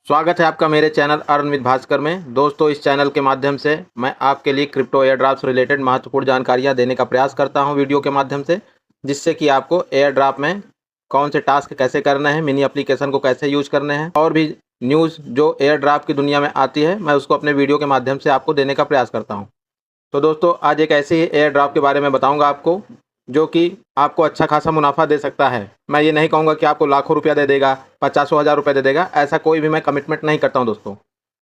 स्वागत है आपका मेरे चैनल अर्न विद भास्कर में। दोस्तों, इस चैनल के माध्यम से मैं आपके लिए क्रिप्टो एयर ड्रॉप से रिलेटेड महत्वपूर्ण जानकारियां देने का प्रयास करता हूं वीडियो के माध्यम से, जिससे कि आपको एयर ड्रॉप में कौन से टास्क कैसे करने हैं, मिनी एप्लीकेशन को कैसे यूज करने हैं और भी न्यूज़ जो एयर ड्रॉप की दुनिया में आती है, मैं उसको अपने वीडियो के माध्यम से आपको देने का प्रयास करता हूँ। तो दोस्तों, आज एक ऐसे ही एयर ड्रॉप के बारे में बताऊँगा आपको, जो कि आपको अच्छा खासा मुनाफा दे सकता है। मैं ये नहीं कहूँगा कि आपको लाखों रुपया दे देगा, पचासों हज़ार रुपये दे देगा, ऐसा कोई भी मैं कमिटमेंट नहीं करता हूँ दोस्तों,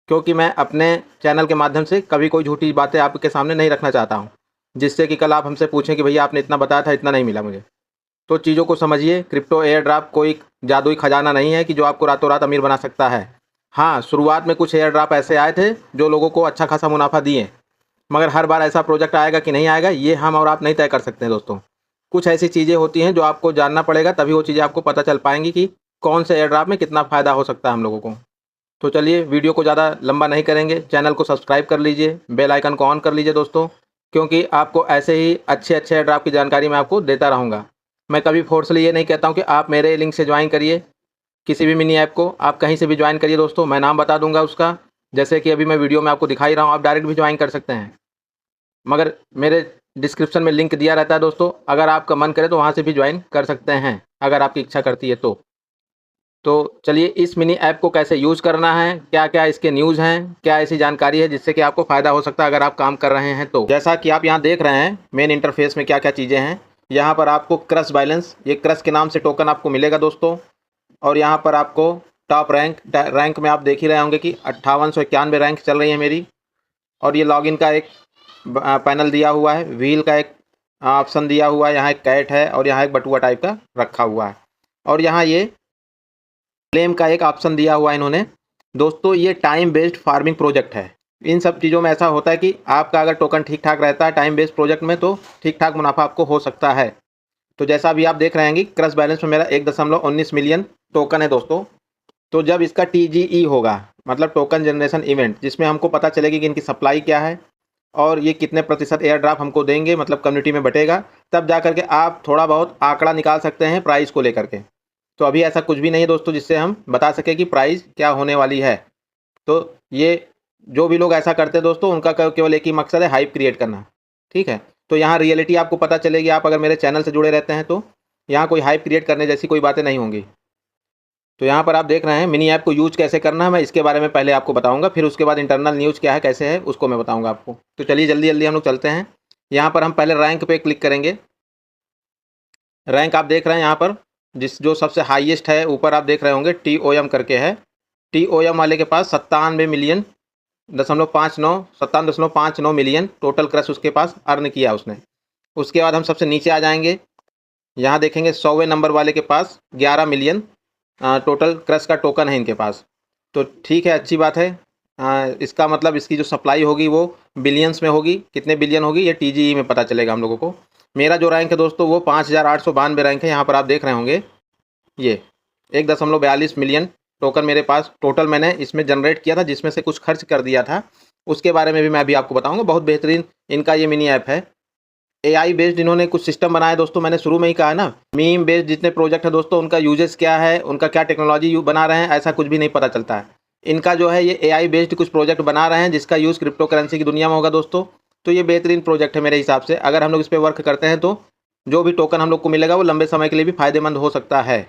क्योंकि मैं अपने चैनल के माध्यम से कभी कोई झूठी बातें आपके सामने नहीं रखना चाहता हूँ, जिससे कि कल आप हमसे पूछें कि भैया आपने इतना बताया था, इतना नहीं मिला मुझे। तो चीज़ों को समझिए, क्रिप्टो एयर ड्रॉप कोई जादुई खजाना नहीं है कि जो आपको रातों रात अमीर बना सकता है। हाँ, शुरुआत में कुछ एयर ड्रॉप ऐसे आए थे जो लोगों को अच्छा खासा मुनाफा दिए, मगर हर बार ऐसा प्रोजेक्ट आएगा कि नहीं आएगा, ये हम और आप नहीं तय कर सकते हैं दोस्तों। कुछ ऐसी चीज़ें होती हैं जो आपको जानना पड़ेगा, तभी वो चीज़ें आपको पता चल पाएंगी कि कौन से एयर ड्रॉप में कितना फ़ायदा हो सकता है हम लोगों को। तो चलिए, वीडियो को ज़्यादा लंबा नहीं करेंगे, चैनल को सब्सक्राइब कर लीजिए, बेल आइकन को ऑन कर लीजिए दोस्तों, क्योंकि आपको ऐसे ही अच्छे अच्छे एयर ड्रॉप की जानकारी मैं आपको देता रहूँगा। मैं कभी फोर्सली ये नहीं कहता हूँ कि आप मेरे लिंक से ज्वाइन करिए किसी भी मिनी ऐप को, आप कहीं से भी ज्वाइन करिए दोस्तों, मैं नाम बता दूंगा उसका। जैसे कि अभी मैं वीडियो में आपको दिखा ही रहा हूँ, आप डायरेक्ट भी ज्वाइन कर सकते हैं, मगर मेरे डिस्क्रिप्शन में लिंक दिया रहता है दोस्तों, अगर आपका मन करे तो वहाँ से भी ज्वाइन कर सकते हैं, अगर आपकी इच्छा करती है तो। चलिए, इस मिनी ऐप को कैसे यूज़ करना है, क्या क्या इसके न्यूज़ हैं, क्या ऐसी जानकारी है जिससे कि आपको फ़ायदा हो सकता है अगर आप काम कर रहे हैं तो। जैसा कि आप यहाँ देख रहे हैं मेन इंटरफेस में क्या क्या चीज़ें हैं। यहाँ पर आपको क्रश बैलेंस, ये क्रश के नाम से टोकन आपको मिलेगा दोस्तों। और यहाँ पर आपको टॉप रैंक में आप देख ही रहे होंगे कि 5891 रैंक चल रही है मेरी। और ये लॉगिन का एक पैनल दिया हुआ है, व्हील का एक ऑप्शन दिया हुआ है, यहाँ एक कैट है और यहाँ एक बटुआ टाइप का रखा हुआ है, और यहाँ ये क्लेम का एक ऑप्शन दिया हुआ है इन्होंने। दोस्तों, ये टाइम बेस्ड फार्मिंग प्रोजेक्ट है। इन सब चीज़ों में ऐसा होता है कि आपका अगर टोकन ठीक ठाक रहता है टाइम बेस्ड प्रोजेक्ट में, तो ठीक ठाक मुनाफा आपको हो सकता है। तो जैसा अभी आप देख रहे हैं कि क्रश बैलेंस में मेरा 1.19 मिलियन टोकन है दोस्तों। तो जब इसका TGE होगा, मतलब टोकन जनरेशन इवेंट, जिसमें हमको पता चलेगी कि इनकी सप्लाई क्या है और ये कितने प्रतिशत एयर ड्रॉप हमको देंगे, मतलब कम्युनिटी में बटेगा, तब जा करके आप थोड़ा बहुत आंकड़ा निकाल सकते हैं प्राइस को लेकर के। तो अभी ऐसा कुछ भी नहीं है दोस्तों जिससे हम बता सकें कि प्राइस क्या होने वाली है। तो ये जो भी लोग ऐसा करते हैं दोस्तों, उनका केवल एक ही मकसद है, हाइप क्रिएट करना। ठीक है, तो यहाँ रियलिटी आपको पता चलेगी, आप अगर मेरे चैनल से जुड़े रहते हैं तो यहाँ कोई हाइप क्रिएट करने जैसी कोई बातें नहीं होंगी। तो यहाँ पर आप देख रहे हैं मिनी ऐप को यूज कैसे करना है, मैं इसके बारे में पहले आपको बताऊंगा, फिर उसके बाद इंटरनल न्यूज़ क्या है, कैसे है, उसको मैं बताऊंगा आपको। तो चलिए जल्दी जल्दी हम लोग चलते हैं। यहाँ पर हम पहले रैंक पे क्लिक करेंगे। रैंक आप देख रहे हैं यहाँ पर, जो सबसे हाईएस्ट है ऊपर आप देख रहे होंगे, TOM करके है। TOM वाले के पास 57,59 मिलियन टोटल क्रश उसके पास अर्न किया उसने। उसके बाद हम सबसे नीचे आ जाएंगे, यहाँ देखेंगे 100वें नंबर वाले के पास 11 मिलियन टोटल क्रश का टोकन है इनके पास। तो ठीक है, अच्छी बात है। इसका मतलब इसकी जो सप्लाई होगी वो बिलियंस में होगी, कितने बिलियन होगी ये TGE में पता चलेगा हम लोगों को। मेरा जो रैंक है दोस्तों वो 5892 रैंक है, यहाँ पर आप देख रहे होंगे ये 1.42 मिलियन टोकन मेरे पास टोटल मैंने इसमें जनरेट किया था, जिसमें से कुछ खर्च कर दिया था। उसके बारे में भी मैं अभी आपको बताऊंगा। बहुत बेहतरीन इनका ये मिनी ऐप है। AI बेस्ड इन्होंने कुछ सिस्टम बनाया दोस्तों, मैंने शुरू में ही कहा ना, मीम बेस्ड जितने प्रोजेक्ट है दोस्तों, उनका यूजेस क्या है, उनका क्या टेक्नोलॉजी बना रहे हैं, ऐसा कुछ भी नहीं पता चलता है। इनका जो है ये AI बेस्ड कुछ प्रोजेक्ट बना रहे हैं जिसका यूज़ क्रिप्टो करेंसी की दुनिया में होगा दोस्तों। तो ये बेहतरीन प्रोजेक्ट है मेरे हिसाब से। अगर हम लोग इस पर वर्क करते हैं तो जो भी टोकन हम लोग को मिलेगा वो लंबे समय के लिए भी फायदेमंद हो सकता है।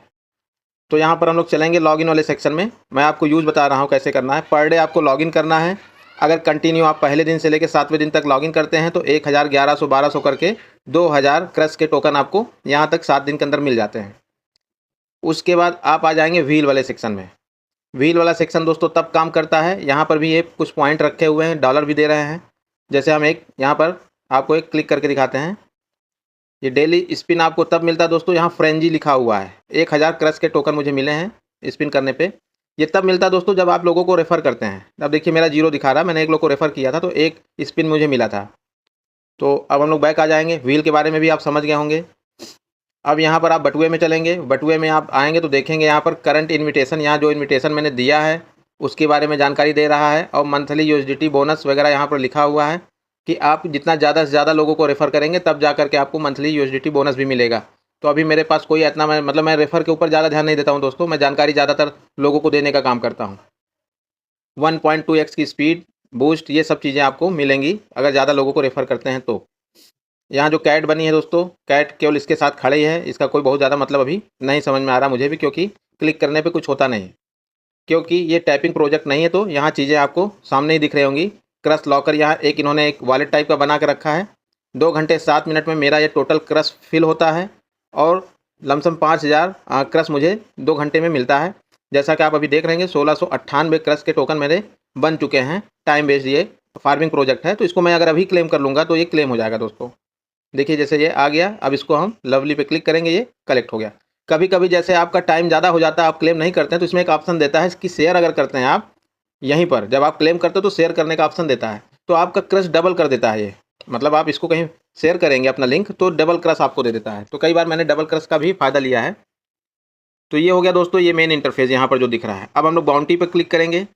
तो यहाँ पर हम लोग चलेंगे लॉगिन वाले सेक्शन में। मैं आपको यूज़ बता रहा हूँ कैसे करना है। पर डे आपको लॉगिन करना है। अगर कंटिन्यू आप पहले दिन से लेकर 7वें दिन तक लॉगिन करते हैं तो 1000, 1100, 1200 करके 2000 क्रश के टोकन आपको यहाँ तक 7 दिन के अंदर मिल जाते हैं। उसके बाद आप आ जाएंगे व्हील वाले सेक्शन में। व्हील वाला सेक्शन दोस्तों तब काम करता है, यहाँ पर भी ये कुछ पॉइंट रखे हुए हैं, डॉलर भी दे रहे हैं। जैसे हम एक यहाँ पर आपको एक क्लिक करके दिखाते हैं। ये डेली स्पिन आपको तब मिलता है दोस्तों, यहाँ फ्रेंजी लिखा हुआ है। 1000 क्रश के टोकन मुझे मिले हैं स्पिन करने पे। ये तब मिलता है दोस्तों जब आप लोगों को रेफ़र करते हैं। अब देखिए मेरा 0 दिखा रहा है, मैंने एक लोग को रेफ़र किया था तो एक स्पिन मुझे मिला था। तो अब हम लोग बैक आ जाएंगे। व्हील के बारे में भी आप समझ गए होंगे। अब यहाँ पर आप बटुए में चलेंगे। बटुए में आप आएंगे तो देखेंगे यहाँ पर करंट इन्विटेशन, यहाँ जो इन्विटेशन मैंने दिया है उसके बारे में जानकारी दे रहा है, और मंथली USDT बोनस वगैरह यहाँ पर लिखा हुआ है कि आप जितना ज़्यादा से ज़्यादा लोगों को रेफ़र करेंगे तब जा करके आपको मंथली USDT बोनस भी मिलेगा। तो अभी मेरे पास कोई इतना मैं रेफ़र के ऊपर ज़्यादा ध्यान नहीं देता हूँ दोस्तों, मैं जानकारी ज़्यादातर लोगों को देने का काम करता हूँ। 1.2x की स्पीड, बूस्ट, ये सब चीज़ें आपको मिलेंगी अगर ज़्यादा लोगों को रेफ़र करते हैं तो। यहाँ जो कैट बनी है दोस्तों, कैट केवल इसके साथ खड़े ही है, इसका कोई बहुत ज़्यादा मतलब अभी नहीं समझ में आ रहा मुझे भी, क्योंकि क्लिक करने पे कुछ होता नहीं है। क्योंकि ये टाइपिंग प्रोजेक्ट नहीं है तो यहाँ चीज़ें आपको सामने ही दिख रही होंगी। क्रश लॉकर, यहाँ एक इन्होंने एक वॉलेट टाइप का बना के रखा है। 2 घंटे 7 मिनट में मेरा ये टोटल क्रश फिल होता है और लमसम 5000 क्रश मुझे 2 घंटे में मिलता है। जैसा कि आप अभी देख रहे हैं 1698 क्रश के टोकन मेरे बन चुके हैं। टाइम बेस्ड ये फार्मिंग प्रोजेक्ट है, तो इसको मैं अगर अभी क्लेम कर लूँगा तो ये क्लेम हो जाएगा दोस्तों। देखिए जैसे ये आ गया, अब इसको हम लवली पे क्लिक करेंगे, ये कलेक्ट हो गया। कभी कभी जैसे आपका टाइम ज़्यादा हो जाता है, आप क्लेम नहीं करते हैं, तो इसमें एक ऑप्शन देता है कि शेयर अगर करते हैं आप, यहीं पर जब आप क्लेम करते हो तो शेयर करने का ऑप्शन देता है, तो आपका क्रश डबल कर देता है ये। मतलब आप इसको कहीं शेयर करेंगे अपना लिंक तो डबल क्रश आपको दे देता है। तो कई बार मैंने डबल क्रश का भी फ़ायदा लिया है। तो ये हो गया दोस्तों, ये मेन इंटरफेस यहाँ पर जो दिख रहा है। अब हम लोग बाउंटी पर क्लिक करेंगे।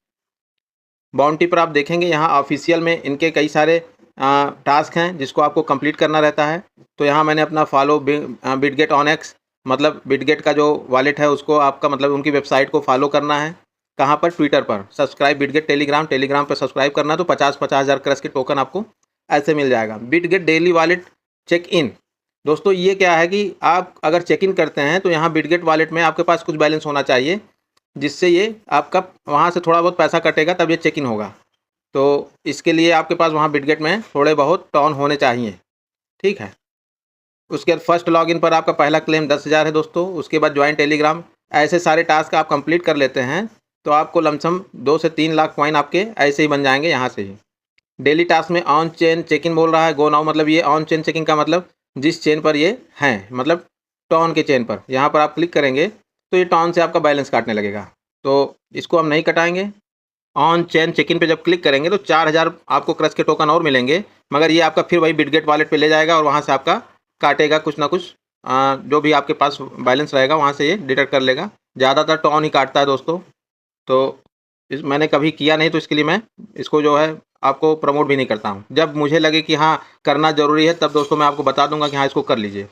बाउंटी पर आप देखेंगे यहाँ ऑफिशियल में इनके कई सारे टास्क हैं जिसको आपको कंप्लीट करना रहता है। तो यहाँ मैंने अपना फॉलो बिटगेट ऑन एक्स, मतलब बिटगेट का जो वॉलेट है उसको आपका मतलब उनकी वेबसाइट को फॉलो करना है। कहाँ पर? ट्विटर पर। सब्सक्राइब बिटगेट टेलीग्राम, टेलीग्राम पर सब्सक्राइब करना है तो 50-50 हज़ार क्रश के टोकन आपको ऐसे मिल जाएगा। Bitget daily wallet check in, दोस्तों ये क्या है कि आप अगर चेक इन करते हैं तो यहाँ बिटगेट वॉलेट में आपके पास कुछ बैलेंस होना चाहिए, जिससे ये आपका वहाँ से थोड़ा बहुत पैसा कटेगा तब ये चेक इन होगा। तो इसके लिए आपके पास वहाँ बिटगेट में थोड़े बहुत टॉन होने चाहिए, ठीक है। उसके बाद फर्स्ट लॉगिन पर आपका पहला क्लेम 10,000 है दोस्तों। उसके बाद ज्वाइन टेलीग्राम, ऐसे सारे टास्क आप कंप्लीट कर लेते हैं तो आपको लमसम 2 से 3 लाख कॉइन आपके ऐसे ही बन जाएंगे यहाँ से ही। डेली टास्क में ऑन चेन चेक इन बोल रहा है, गो नाउ, मतलब ये ऑन चेन चेकिंग का मतलब जिस चेन पर ये हैं, मतलब टॉन के चेन पर, यहाँ पर आप क्लिक करेंगे तो ये टॉन से आपका बैलेंस काटने लगेगा। तो इसको हम नहीं कटाएंगे। ऑन चेन चेक इन पे जब क्लिक करेंगे तो 4000 आपको क्रश के टोकन और मिलेंगे, मगर ये आपका फिर वही बिटगेट वॉलेट पे ले जाएगा और वहाँ से आपका काटेगा कुछ ना कुछ, जो भी आपके पास बैलेंस रहेगा वहाँ से ये डिडक्ट कर लेगा। ज़्यादातर टॉन ही काटता है दोस्तों। तो मैंने कभी किया नहीं तो इसके लिए मैं इसको जो है आपको प्रमोट भी नहीं करता हूँ। जब मुझे लगे कि हाँ करना ज़रूरी है तब दोस्तों मैं आपको बता दूंगा कि हाँ इसको कर लीजिए।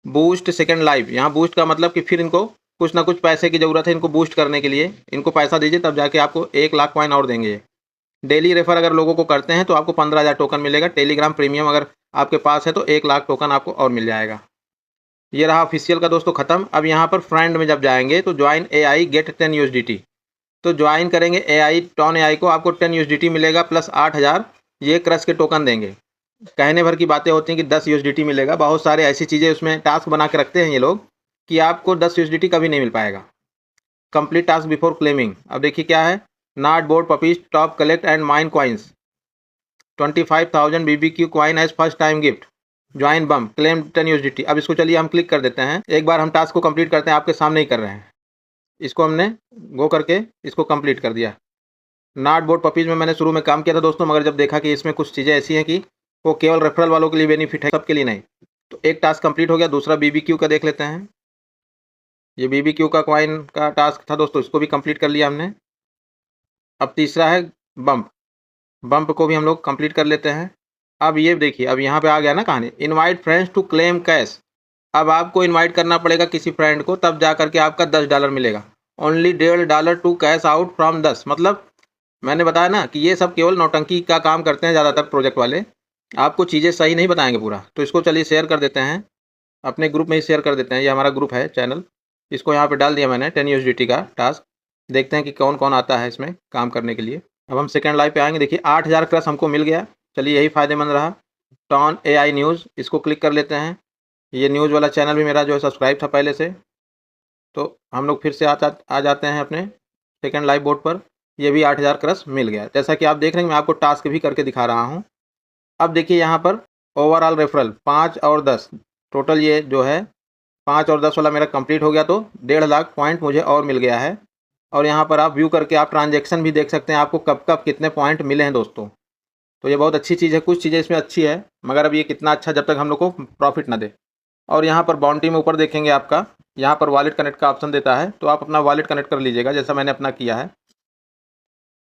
बूस्ट सेकंड लाइफ, यहाँ बूस्ट का मतलब कि फिर इनको कुछ ना कुछ पैसे की ज़रूरत है, इनको बूस्ट करने के लिए इनको पैसा दीजिए तब जाके आपको 1 लाख कॉइन और देंगे। डेली रेफर अगर लोगों को करते हैं तो आपको 15,000 टोकन मिलेगा। टेलीग्राम प्रीमियम अगर आपके पास है तो 1 लाख टोकन आपको और मिल जाएगा। ये रहा ऑफिशियल का दोस्तों ख़त्म। अब यहाँ पर फ्रेंड में जब जाएंगे तो ज्वाइन AI गेट 10 USDT, तो ज्वाइन करेंगे AI टॉन AI को, आपको 10 USDT मिलेगा प्लस 8,000 ये क्रश के टोकन देंगे। कहने भर की बातें होती हैं कि 10 USDT मिलेगा, बहुत सारे ऐसी चीज़ें उसमें टास्क बना के रखते हैं ये लोग कि आपको 10 USDT कभी नहीं मिल पाएगा। कंप्लीट टास्क बिफोर क्लेमिंग, अब देखिए क्या है, not board puppies top collect and mine coins 25,000 BBQ coin as first time gift, join bum claim 10 USDT। अब इसको चलिए हम क्लिक कर देते हैं। एक बार हम टास्क को कंप्लीट करते हैं, आपके सामने ही कर रहे हैं। इसको हमने गो करके इसको कंप्लीट कर दिया। नॉट बोर्ड पपीज में मैंने शुरू में काम किया था दोस्तों, मगर जब देखा कि इसमें कुछ चीज़ें ऐसी हैं कि वो केवल रेफरल वालों के लिए बेनिफिट है, सबके लिए नहीं, तो एक टास्क कंप्लीट हो गया। दूसरा BBQ का देख लेते हैं। ये BBQ का कॉइन का टास्क था दोस्तों, इसको भी कंप्लीट कर लिया हमने। अब तीसरा है बम्प, बम्प को भी हम लोग कंप्लीट कर लेते हैं। अब ये देखिए, अब यहाँ पे आ गया ना कहानी, invite friends to claim cash. अब आपको इनवाइट करना पड़ेगा किसी फ्रेंड को, तब जा करके आपका $10 मिलेगा। Only $1.5 to cash out from 10, मतलब मैंने बताया ना कि ये सब केवल नौटंकी का काम करते हैं ज़्यादातर प्रोजेक्ट वाले, आपको चीज़ें सही नहीं बताएंगे पूरा। तो इसको चलिए शेयर कर देते हैं, अपने ग्रुप में ही शेयर कर देते हैं। ये हमारा ग्रुप है चैनल, इसको यहाँ पे डाल दिया मैंने 10 USDT का टास्क। देखते हैं कि कौन कौन आता है इसमें काम करने के लिए। अब हम सेकंड लाइव पे आएंगे। देखिए 8,000 क्रश हमको मिल गया, चलिए यही फ़ायदेमंद रहा। टॉन AI न्यूज़, इसको क्लिक कर लेते हैं। ये न्यूज़ वाला चैनल भी मेरा जो है सब्सक्राइब था पहले से, तो हम लोग फिर से आ जाते हैं अपने सेकंड लाइव बोर्ड पर। ये भी 8,000 क्रश मिल गया। जैसा कि आप देख रहे हैं मैं आपको टास्क भी करके दिखा रहा हूँ। अब देखिए यहाँ पर ओवरऑल रेफरल 5 और 10, टोटल ये जो है 5 और 10 वाला मेरा कंप्लीट हो गया, तो 1.5 लाख पॉइंट मुझे और मिल गया है। और यहाँ पर आप व्यू करके आप ट्रांजैक्शन भी देख सकते हैं, आपको कब कब कितने पॉइंट मिले हैं दोस्तों। तो ये बहुत अच्छी चीज़ है। कुछ चीज़ें इसमें अच्छी है, मगर अब ये कितना अच्छा जब तक हम लोग को प्रॉफिट ना दे। और यहाँ पर बाउंड्री में ऊपर देखेंगे आपका यहाँ पर वॉलेट कनेक्ट का ऑप्शन देता है, तो आप अपना वॉलेट कनेक्ट कर लीजिएगा जैसा मैंने अपना किया है।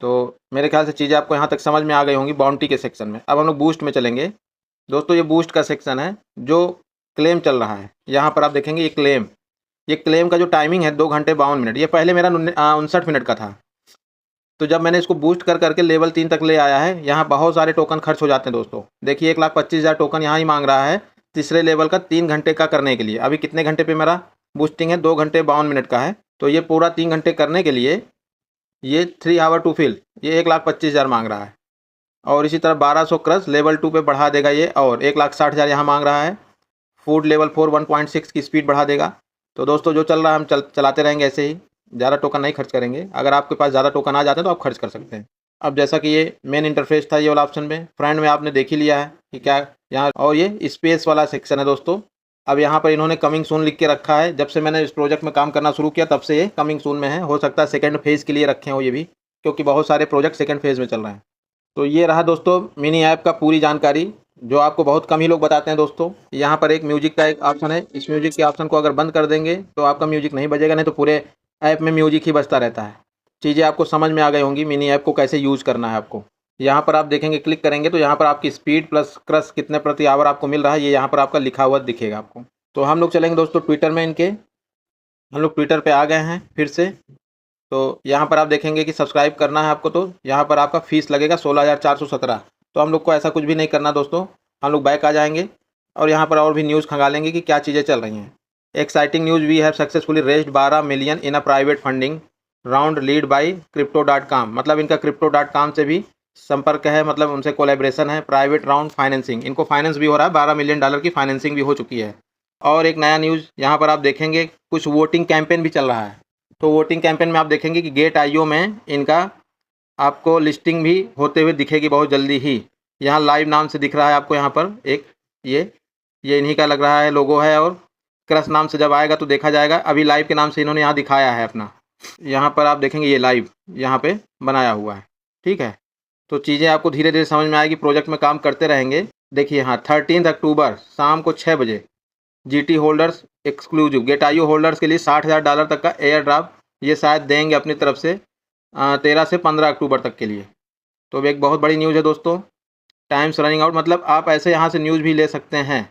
तो मेरे ख्याल से चीज़ें आपको यहाँ तक समझ में आ गई होंगी बाउंड्री के सेक्शन में। अब हम लोग बूस्ट में चलेंगे दोस्तों। ये बूस्ट का सेक्शन है जो क्लेम चल रहा है। यहाँ पर आप देखेंगे ये क्लेम का जो टाइमिंग है 2 घंटे 52 मिनट, ये पहले मेरा 59 मिनट का था। तो जब मैंने इसको बूस्ट कर करके लेवल 3 तक ले आया है, यहाँ बहुत सारे टोकन खर्च हो जाते हैं दोस्तों। देखिए 1,25,000 टोकन यहाँ ही मांग रहा है तीसरे लेवल का 3 घंटे का करने के लिए। अभी कितने घंटे पे मेरा बूस्टिंग है, 2 घंटे 52 मिनट का है। तो ये पूरा 3 घंटे करने के लिए ये 3 आवर टू फिल, ये 1,25,000 मांग रहा है। और इसी तरह 1200 क्रश लेवल 2 पे बढ़ा देगा ये, और 1,60,000 यहाँ मांग रहा है। फूड लेवल 4 1.6 की स्पीड बढ़ा देगा। तो दोस्तों जो चल रहा है हम चलाते रहेंगे ऐसे ही, ज़्यादा टोकन नहीं खर्च करेंगे। अगर आपके पास ज़्यादा टोकन आ जाते हैं तो आप खर्च कर सकते हैं। अब जैसा कि ये मेन इंटरफेस था ये वाला ऑप्शन में, फ्रेंड में आपने देख ही लिया है कि क्या यहाँ, और ये स्पेस वाला सेक्शन है दोस्तों। अब यहाँ पर इन्होंने कमिंग सून लिख के रखा है। जब से मैंने इस प्रोजेक्ट में काम करना शुरू किया तब से ये कमिंग सून में है। हो सकता है सेकंड फेज़ के लिए रखे हो ये भी, क्योंकि बहुत सारे प्रोजेक्ट सेकंड फेज़ में चल रहे हैं। तो ये रहा दोस्तों मिनी ऐप का पूरी जानकारी, जो आपको बहुत कम ही लोग बताते हैं दोस्तों। यहाँ पर एक म्यूजिक का एक ऑप्शन है, इस म्यूजिक के ऑप्शन को अगर बंद कर देंगे तो आपका म्यूजिक नहीं बजेगा, नहीं तो पूरे ऐप में म्यूजिक ही बजता रहता है। चीज़ें आपको समझ में आ गई होंगी मिनी ऐप को कैसे यूज़ करना है आपको। यहाँ पर आप देखेंगे, क्लिक करेंगे तो यहाँ पर आपकी स्पीड प्लस क्रश कितने प्रति आवर आपको मिल रहा है, ये यहाँ पर आपका लिखा हुआ दिखेगा आपको। तो हम लोग चलेंगे दोस्तों ट्विटर में इनके, हम लोग ट्विटर पर आ गए हैं फिर से। तो यहाँ पर आप देखेंगे कि सब्सक्राइब करना है आपको, तो यहाँ पर आपका फ़ीस लगेगा 16,417। तो हम लोग को ऐसा कुछ भी नहीं करना दोस्तों, हम लोग बैक आ जाएंगे और यहाँ पर और भी न्यूज़ खंगालेंगे कि क्या चीज़ें चल रही हैं। Exciting news, we have successfully raised 12 million in a private funding round lead by Crypto.com। मतलब इनका Crypto.com से भी संपर्क है, मतलब उनसे कोलैबोरेशन है। प्राइवेट राउंड फाइनेंसिंग, इनको फाइनेंस भी हो रहा है, $12 मिलियन की फाइनेंसिंग भी हो चुकी है। और एक नया न्यूज़ यहाँ पर आप देखेंगे, कुछ वोटिंग कैंपेन भी चल रहा है। तो वोटिंग कैंपेन में आप देखेंगे कि Gate.io में इनका आपको लिस्टिंग भी होते हुए दिखेगी बहुत जल्दी ही। यहाँ लाइव नाम से दिख रहा है आपको, यहाँ पर एक ये इन्हीं का लग रहा है लोगो है, और क्रश नाम से जब आएगा तो देखा जाएगा। अभी लाइव के नाम से इन्होंने यहाँ दिखाया है अपना, यहाँ पर आप देखेंगे ये लाइव यहाँ पे बनाया हुआ है। ठीक है, तो चीज़ें आपको धीरे धीरे समझ में आएगी, प्रोजेक्ट में काम करते रहेंगे। देखिए यहाँ 13 अक्टूबर शाम को 6 बजे GT holders exclusive, Gate.io holders के लिए $60,000 तक का एयर ड्राफ्ट ये शायद देंगे अपनी तरफ से 13 से 15 अक्टूबर तक के लिए। तो एक बहुत बड़ी न्यूज़ है दोस्तों। टाइम्स रनिंग आउट, मतलब आप ऐसे यहाँ से न्यूज़ भी ले सकते हैं।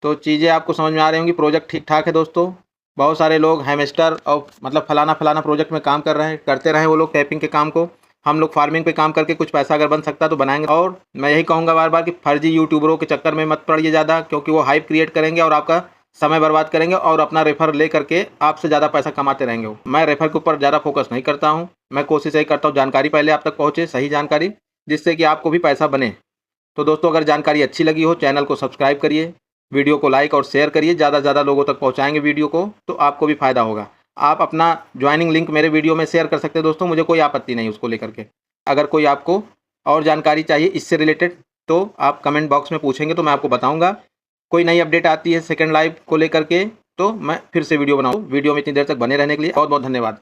तो चीज़ें आपको समझ में आ रही होंगी, प्रोजेक्ट ठीक ठाक है दोस्तों। बहुत सारे लोग हैमस्टर और मतलब फलाना प्रोजेक्ट में काम कर रहे हैं, करते रहें वो लोग टैपिंग के काम को। हम लोग फार्मिंग पे काम करके कुछ पैसा अगर बन सकता है तो बनाएंगे। और मैं यही कहूँगा बार बार कि फर्जी यूट्यूबरों के चक्कर में मत पड़िए ज़्यादा, क्योंकि वो हाइप क्रिएट करेंगे और आपका समय बर्बाद करेंगे और अपना रेफर ले करके आपसे ज़्यादा पैसा कमाते रहेंगे। मैं रेफर के ऊपर ज़्यादा फोकस नहीं करता हूँ, मैं कोशिश यही करता हूँ जानकारी पहले आप तक पहुँचे, सही जानकारी, जिससे कि आपको भी पैसा बने। तो दोस्तों अगर जानकारी अच्छी लगी हो, चैनल को सब्सक्राइब करिए, वीडियो को लाइक और शेयर करिए, ज़्यादा से ज़्यादा लोगों तक पहुँचाएंगे वीडियो को तो आपको भी फ़ायदा होगा। आप अपना ज्वाइनिंग लिंक मेरे वीडियो में शेयर कर सकते हैं दोस्तों, मुझे कोई आपत्ति नहीं उसको लेकर के। अगर कोई आपको और जानकारी चाहिए इससे रिलेटेड तो आप कमेंट बॉक्स में पूछेंगे तो मैं आपको बताऊंगा। कोई नई अपडेट आती है सेकंड लाइव को लेकर के तो मैं फिर से वीडियो बनाऊँ। वीडियो में इतनी देर तक बने रहने के लिए बहुत बहुत धन्यवाद।